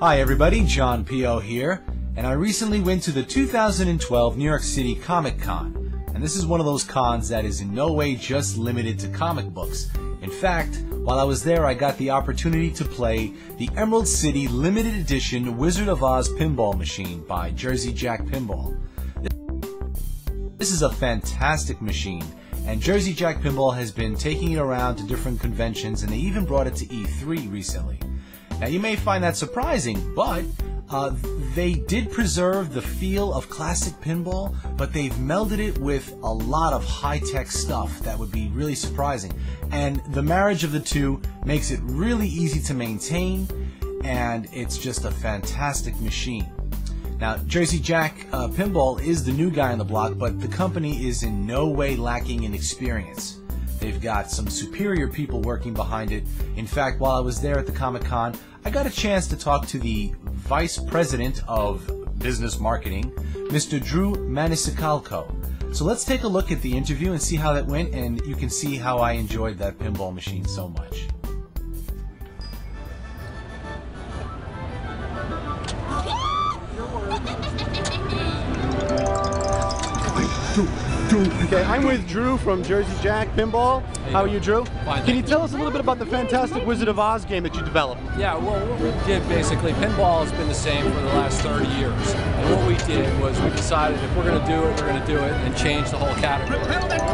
Hi everybody, John P.O. here, and I recently went to the 2012 New York City Comic Con, and this is one of those cons that is in no way just limited to comic books. In fact, while I was there I got the opportunity to play the Emerald City Limited Edition Wizard of Oz Pinball machine by Jersey Jack Pinball. This is a fantastic machine, and Jersey Jack Pinball has been taking it around to different conventions, and they even brought it to E3 recently. Now you may find that surprising, but they did preserve the feel of classic pinball, but they've melded it with a lot of high-tech stuff that would be really surprising. And the marriage of the two makes it really easy to maintain, and it's just a fantastic machine. Now, Jersey Jack Pinball is the new guy on the block, but the company is in no way lacking in experience. They've got some superior people working behind it. In fact, while I was there at the Comic-Con, I got a chance to talk to the Vice President of Business Marketing, Mr. Drew Mansicalco. So let's take a look at the interview and see how that went, and you can see how I enjoyed that pinball machine so much. Okay, I'm with Drew from Jersey Jack Pinball. How are you, Drew? Fine. Can you tell us a little bit about the fantastic Wizard of Oz game that you developed? Yeah, well, what we did basically, pinball has been the same for the last 30 years. And what we did was we decided if we're going to do it, we're going to do it and change the whole category.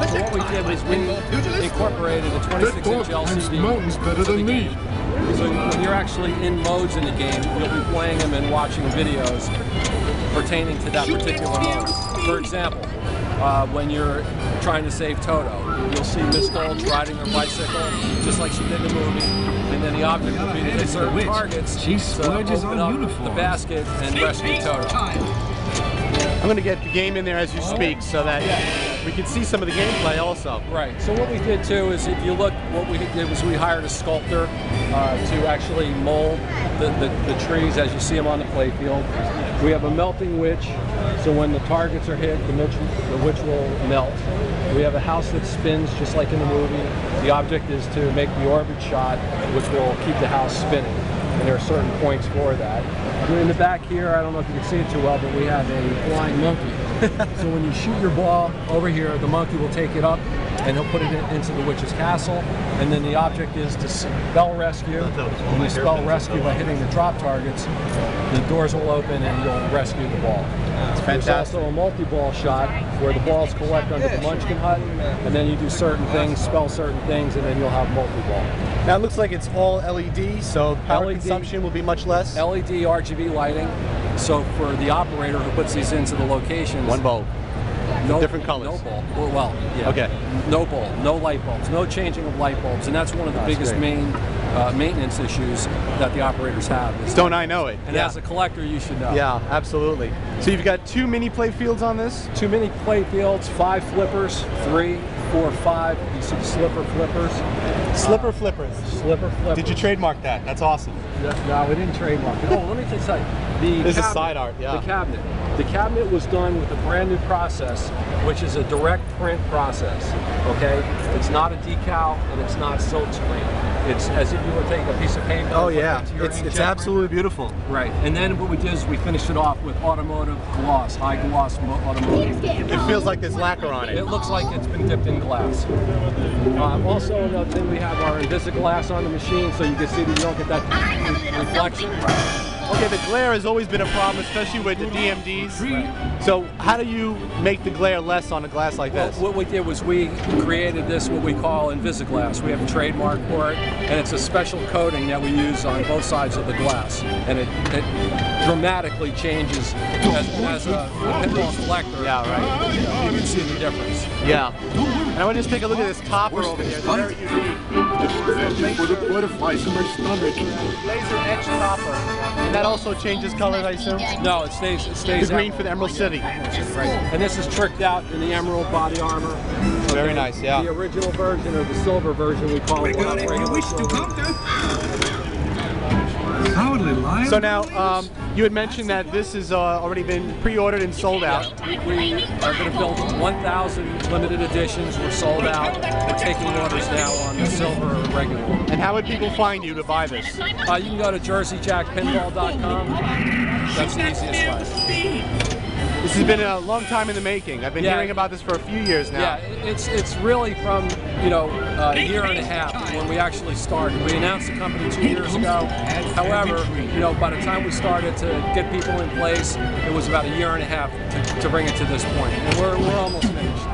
So what we did was we incorporated a 26-inch LCD. Mountains better than me. So when you're actually in modes in the game, you'll be playing them and watching videos pertaining to that particular mode. For example, when you're trying to save Toto, you'll see Miss Gold riding her bicycle, just like she did in the movie, and then the object will be to hit certain targets to open up the basket and rescue Toto. I'm going to get the game in there as you speak so that we can see some of the gameplay also. Right. So what we did too is, if you look, what we did was we hired a sculptor to actually mold the trees as you see them on the playfield. We have a melting witch, so when the targets are hit, the witch will melt. We have a house that spins just like in the movie. The object is to make the orbit shot, which will keep the house spinning. And there are certain points for that. In the back here, I don't know if you can see it too well, but we have a flying monkey. So when you shoot your ball over here, the monkey will take it up and he'll put it into the witch's castle. And then the object is to spell rescue. When you spell rescue by hitting the drop targets, the doors will open and you'll rescue the ball. There's also a multi-ball shot where the balls collect under the Munchkin hut, and then you do certain things, spell certain things, and then you'll have multi-ball. Now it looks like it's all LED, so power consumption will be much less. LED RGB lighting, so for the operator who puts these into the locations. One bulb. No, different colors. No bulb. Well, yeah. Okay. No bulb, no light bulbs, no changing of light bulbs, and that's one of the biggest main maintenance issues that the operators have. Don't I know it? And as a collector, you should know. Yeah, absolutely. So you've got 2 mini play fields on this? 2 mini play fields, 5 flippers, 3, 4, 5. You see slipper flippers. Slipper flippers. Slipper flippers. Did you trademark that? That's awesome. No, we didn't trademark it. Oh, let me just tell you. This is side art, yeah. The cabinet. The cabinet was done with a brand new process, which is a direct print process. Okay? It's not a decal and it's not silk screen. It's as if you were taking a piece of paper. Oh yeah, it's absolutely beautiful. Right, and then what we did is we finished it off with automotive gloss, high gloss automotive. It feels like there's lacquer on it. It looks like it's been dipped in glass. Also, another thing, we have our Invisaglass on the machine, so you can see that you don't get that reflection. Okay, the glare has always been a problem, especially with the DMDs. Right. So how do you make the glare less on a glass like this? What we did was we created this, what we call Invisaglass. We have a trademark for it, and it's a special coating that we use on both sides of the glass. And it dramatically changes as a pinball collector. Yeah, right. You can see the difference. Yeah. And I want to just take a look at this topper over here. It's very unique. For the butterflies in my stomach. Laser etched topper. And that also changes colors, I assume? No, it stays the green for the Emerald City. Right. And this is tricked out in the emerald body armor. Very nice, yeah. The original version, or the silver version, we call it. Howdy, lion. So now, You had mentioned that this has already been pre-ordered and sold out. We are going to build 1,000 limited editions. We're sold out. We're taking orders now on the silver or regular. And how would people find you to buy this? You can go to jerseyjackpinball.com. That's the easiest way. This has been a long time in the making. I've been hearing about this for a few years now. Yeah, it's really from, you know, a year and a half when we actually started. We announced the company 2 years ago. However, you know, by the time we started to get people in place, it was about a year and a half to bring it to this point. And we're almost finished.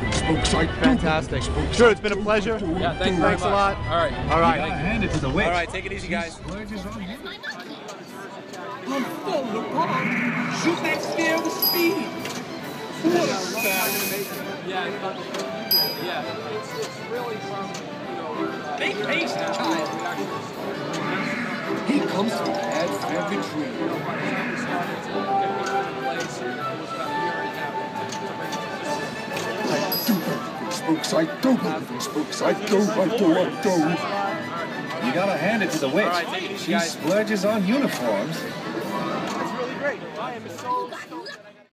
Fantastic. Sure, it's been a pleasure. Yeah, thanks very much. a lot. All right. All right. Hand it to the witch. All right, take it easy, guys. I'm falling apart. Shoot that sphere with speed. What a fact. Yeah, it's really from, you know, They paced the child. He comes to add every tree. Spooks, I do believe in spooks. I do. You gotta hand it to the witch. All right, take it easy, She guys. splurges on uniforms. That's really great. I am so stoked that I got